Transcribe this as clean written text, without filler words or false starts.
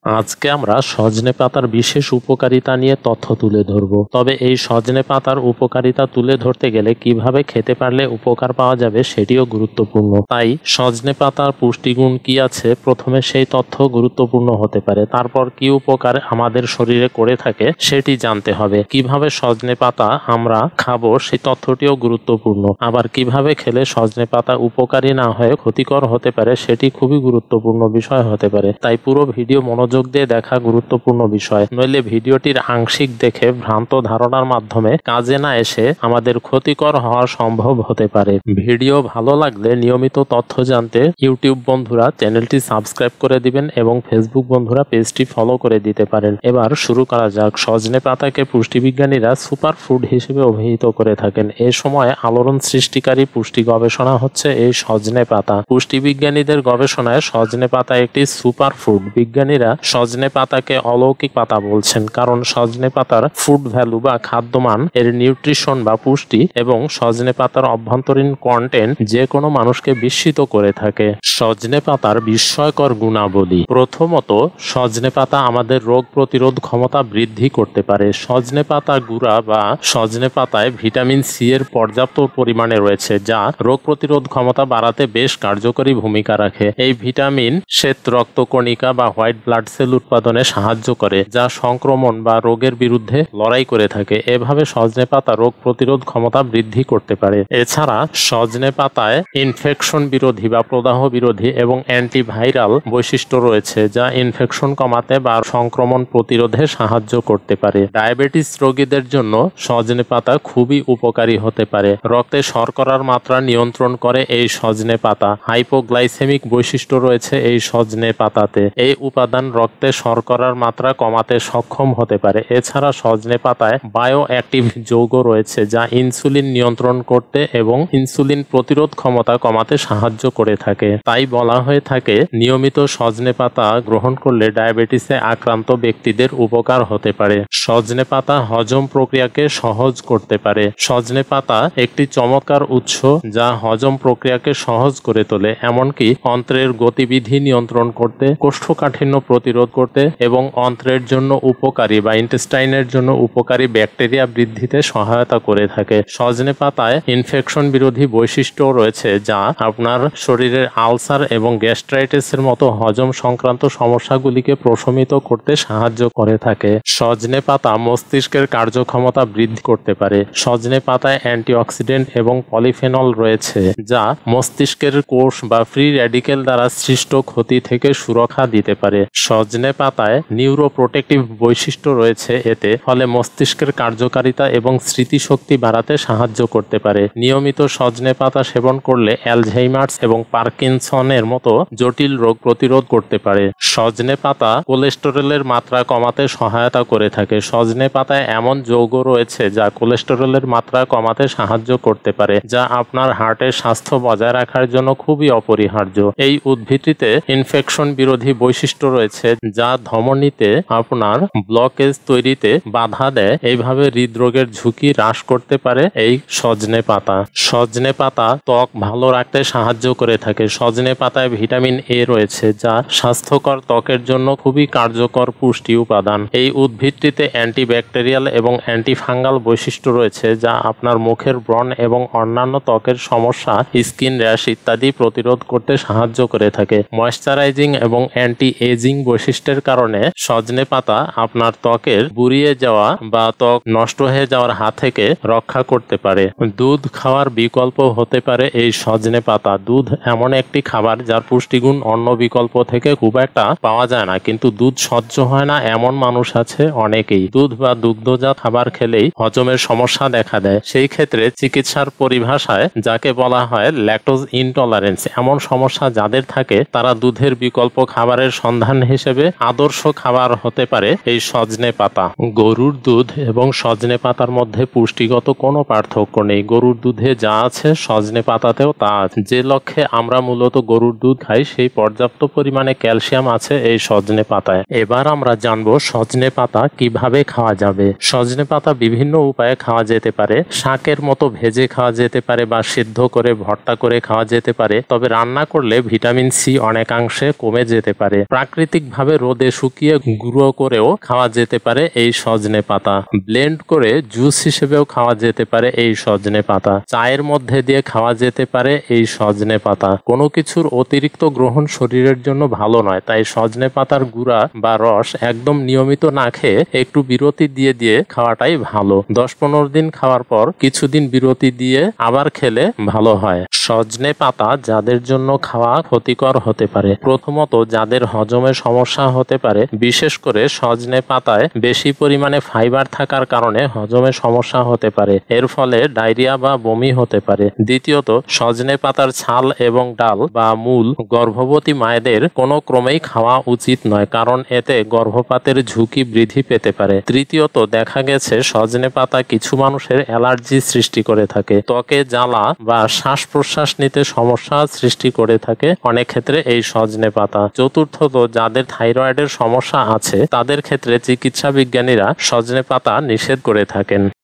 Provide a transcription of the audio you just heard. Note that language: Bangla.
আজকে আমরা সজনে পাতার বিশেষ উপকারিতা নিয়ে তথ্য তুলে ধরব। তবে এই সজনে পাতার উপকারিতা তুলে ধরতে গেলে কিভাবে খেতে পারলে উপকার পাওয়া যাবে সেটিও গুরুত্বপূর্ণ। তাই সজনে পাতার পুষ্টিগুণ কি আছে, প্রথমে সেই তথ্য গুরুত্বপূর্ণ হতে পারে। তারপর কি উপকার আমাদের শরীরে করে থাকে সেটি জানতে হবে। কিভাবে সজনে পাতা আমরা খাবো সেই তথ্যটিও গুরুত্বপূর্ণ। আবার কিভাবে খেলে সজনে পাতা উপকারী না হয়ে ক্ষতিকর হতে পারে সেটি খুবই গুরুত্বপূর্ণ বিষয় হতে পারে। তাই পুরো ভিডিও মনোযোগ দিয়ে দেখা গুরুত্বপূর্ণ বিষয়, নইলে ভিডিওটির আংশিক দেখে ভ্রান্ত ধারণার মাধ্যমে কাজে না এসে আমাদের ক্ষতিকর হওয়া সম্ভব হতে পারে। ভিডিও ভালো লাগলে নিয়মিত তথ্য জানতে ইউটিউব বন্ধুরা চ্যানেলটি সাবস্ক্রাইব করে দিবেন এবং ফেসবুক বন্ধুরা পেজটি ফলো করে দিতে পারেন। এবার শুরু করা যাক। সজনে পাতাকে পুষ্টিবিজ্ঞানীরা সুপার ফুড হিসেবে অভিহিত করে থাকেন। এ সময় আলোড়ন সৃষ্টিকারী পুষ্টি গবেষণা হচ্ছে এই সজনে পাতা। পুষ্টিবিজ্ঞানীদের গবেষণায় সজনে পাতা একটি সুপার ফুড। বিজ্ঞানীরা সজনে পাতাকে অলৌকিক পাতা বলছেন, কারণ সজনে পাতার ফুড ভ্যালু বা খাদ্যমান, এর নিউট্রিশন বা পুষ্টি এবং সজনে পাতার অভ্যন্তরীণ কন্টেন্ট যে কোনো মানুষকে বিস্মিত করে থাকে। সজনে পাতার বিস্ময়কর গুণাবলী। প্রথমত, সজনে পাতা আমাদের রোগ প্রতিরোধ ক্ষমতা বৃদ্ধি করতে পারে। সজনে পাতা গুঁড়া বা সজনে পাতায় ভিটামিন সি এর পর্যাপ্ত পরিমাণে রয়েছে, যা রোগ প্রতিরোধ ক্ষমতা বাড়াতে বেশ কার্যকরী ভূমিকা রাখে। এই ভিটামিন শ্বেত রক্তকণিকা বা হোয়াইট ব্লাড সেল উৎপাদনে সাহায্য করে, যা সংক্রমণ বা রোগের বিরুদ্ধে লড়াই করে থাকে। এভাবে সজনে পাতা রোগ প্রতিরোধ ক্ষমতা বৃদ্ধি করতে পারে। এছাড়া সজনে পাতায় ইনফেকশন বিরোধী বা প্রদাহ বিরোধী এবং অ্যান্টিভাইরাল বৈশিষ্ট্য রয়েছে, যা ইনফেকশন কমাতে বা সংক্রমণ প্রতিরোধে সাহায্য করতে পারে। ডায়াবেটিস রোগীদের জন্য সজনে পাতা খুবই উপকারী হতে পারে। রক্তে শর্করার মাত্রা নিয়ন্ত্রণ করে এই সজনে পাতা। হাইপোগ্লাইসেমিক বৈশিষ্ট্য রয়েছে এই সজনে পাতাতে। এই উপাদান রক্তে শর্করার মাত্রা কমাতে সক্ষম হতে পারে। এছাড়া সজনে পাতায় বায়ো অ্যাক্টিভ যৌগ রয়েছে, যা ইনসুলিন নিয়ন্ত্রণ করতে এবং ইনসুলিন প্রতিরোধ ক্ষমতা কমাতে সাহায্য করে থাকে। তাই বলা হয়ে থাকে, নিয়মিত সজনে পাতা গ্রহণ করলে ডায়াবেটিসে আক্রান্ত ব্যক্তিদের উপকার হতে পারে। সজনে পাতা হজম প্রক্রিয়াকে সহজ করতে পারে। সজনে পাতা একটি চমৎকার উৎস, যা হজম প্রক্রিয়াকে সহজ করে তোলে, এমনকি অন্ত্রের গতিবিধি নিয়ন্ত্রণ করতে, কোষ্ঠকাঠিন্য প্রতিরোধ করতে এবং অন্ত্রের জন্য উপকারী বা ইন্টেস্টাইনের জন্য উপকারী ব্যাকটেরিয়া বৃদ্ধিতে সহায়তা করে থাকে। সজনে পাতায় ইনফেকশন বিরোধী বৈশিষ্ট্য রয়েছে, যা আপনার শরীরের আলসার এবং গ্যাস্ট্রাইটিসের মতো হজম সংক্রান্ত সমস্যাগুলিকে প্রশমিত করতে সাহায্য করে থাকে। সজনে পাতা মস্তিষ্কের কার্যক্ষমতা বৃদ্ধি করতে পারে। সজনে পাতায় অ্যান্টিঅক্সিডেন্ট এবং পলিফেনল রয়েছে, যা মস্তিষ্কের কোষ বা ফ্রি র্যাডিক্যাল দ্বারা সৃষ্ট ক্ষতি থেকে সুরক্ষা দিতে পারে। সজনে পাতায় নিউরোপ্রোটেক্টিভ বৈশিষ্ট্য রয়েছে, এতে ফলে মস্তিষ্কের কার্যকারিতা এবং স্মৃতিশক্তি বাড়াতে সাহায্য করতে পারে। নিয়মিত সজনে পাতা সেবন করলে অ্যালঝাইমার্স এবং পার্কিনসনের মতো জটিল রোগ প্রতিরোধ করতে পারে। সজনে পাতা কোলেস্টেরলের মাত্রা কমাতে সহায়তা করে থাকে। সজনে পাতায় এমন যৌগ রয়েছে যা কোলেস্টেরলের মাত্রা কমাতে সাহায্য করতে পারে, যা আপনার হার্টের স্বাস্থ্য বজায় রাখার জন্য খুবই অপরিহার্য। এই উদ্ভিদটিতে ইনফেকশন বিরোধী বৈশিষ্ট্য রয়েছে, যা ধমনীতে আপনার ব্লকেজ তৈরিতে বাধা দেয়। এইভাবে হৃদরোগের ঝুঁকি হ্রাস করতে পারে এই সজনে পাতা। সজনে পাতা ত্বক ভালো রাখতে সাহায্য করে থাকে। সজনে পাতায় ভিটামিন এ রয়েছে, যা স্বাস্থ্যকর ত্বকের জন্য খুবই কার্যকর পুষ্টি উপাদান। এই উদ্ভিদটিতে অ্যান্টিব্যাকটেরিয়াল এবং অ্যান্টিফাঙ্গাল বৈশিষ্ট্য রয়েছে, যা আপনার মুখের ব্রণ এবং অন্যান্য ত্বকের সমস্যা, স্কিন র্যাশ ইত্যাদি প্রতিরোধ করতে সাহায্য করে থাকে। ময়েশ্চারাইজিং এবং অ্যান্টি এজিং বৈশিষ্ট্যের কারণে সজনে পাতা আপনার ত্বকের বুড়িয়ে যাওয়া বা ত্বক নষ্ট হয়ে যাওয়ার হাত থেকে রক্ষা করতে পারে। দুধ খাওয়ার বিকল্প হতে পারে এই সজনে পাতা। দুধ এমন একটি খাবার যার পুষ্টিগুণ অন্য বিকল্প থেকে খুব একটা পাওয়া যায় না, কিন্তু দুধ সহ্য হয় না এমন মানুষ আছে অনেকেই। দুধ বা দুগ্ধজাত খাবার খেলেই হজমের সমস্যা দেখা দেয়। সেই ক্ষেত্রে চিকিৎসার পরিভাষায় যাকে বলা হয় ল্যাকটোজ ইনটলারেন্স, এমন সমস্যা যাদের থাকে তারা দুধের বিকল্প খাবারের সন্ধান হিসেবে আদর্শ খাবার হতে পারে এই সজনে পাতা। গরুর দুধ এবং সজনে পাতার মধ্যে পুষ্টিগত কোনো পার্থক্য নেই। গরুর দুধে যা আছে সজনে পাতাতেও তা আছে। যে লক্ষ্যে আমরা মূলত গরুর দুধ খাই, সেই পর্যাপ্ত পরিমাণে ক্যালসিয়াম আছে এই সজনে পাতায়। এবার আমরা জানবো সজনে পাতা কিভাবে খাওয়া যাবে। সজনে পাতা বিভিন্ন উপায়ে খাওয়া যেতে পারে। শাকের মতো ভেজে খাওয়া যেতে পারে বা সিদ্ধ করে ভর্তা করে খাওয়া যেতে পারে। তবে রান্না করলে ভিটামিন সি অনেকাংশে কমে যেতে পারে। প্রাকৃতিক সঠিকভাবে রোদে শুকিয়ে গুঁড়ো করেও খাওয়া যেতে পারে এই সজনে পাতা। ব্লেন্ড করে জুস হিসেবেও খাওয়া যেতে পারে এই সজনে পাতা। চায়ের মধ্যে দিয়ে খাওয়া যেতে পারে এই সজনে পাতা। কোনো কিছুর অতিরিক্ত গ্রহণ শরীরের জন্য ভালো নয়, তাই সজনে পাতার গুঁড়া বা রস একদম নিয়মিত না খেয়ে একটু বিরতি দিয়ে দিয়ে খাওয়াটাই ভালো। 10-15 দিন খাওয়ার পর কিছুদিন বিরতি দিয়ে আবার খেলে ভালো হয়। সজনে পাতা যাদের জন্য খাওয়া ক্ষতিকর হতে পারে, প্রথমত যাদের হজমে সমস্যা হতে পারে, বিশেষ করে সজনে পাতায় বেশি পরিমাণে ফাইবার থাকার কারণে হজমে সমস্যা হতে পারে, এর ফলে ডায়রিয়া বা বমি হতে পারে। দ্বিতীয়ত সজনে পাতার ছাল এবং ডাল বা মূল গর্ভবতী মায়েদের কোনো ক্রমেই খাওয়া উচিত নয়, কারণ এতে গর্ভপাতের ঝুঁকি বৃদ্ধি পেতে পারে। তৃতীয়ত দেখা গেছে সজনে পাতা কিছু মানুষের অ্যালার্জি সৃষ্টি করে থাকে, ত্বকে জ্বালা বা শ্বাস প্রশ্বাস নিতে সমস্যা সৃষ্টি করে থাকে অনেক ক্ষেত্রে এই সজনে পাতা। চতুর্থত যাদের থাইরয়েডের সমস্যা আছে তাদের ক্ষেত্রে চিকিৎসা বিজ্ঞানীরা সজনে পাতা নিষেধ করে থাকেন।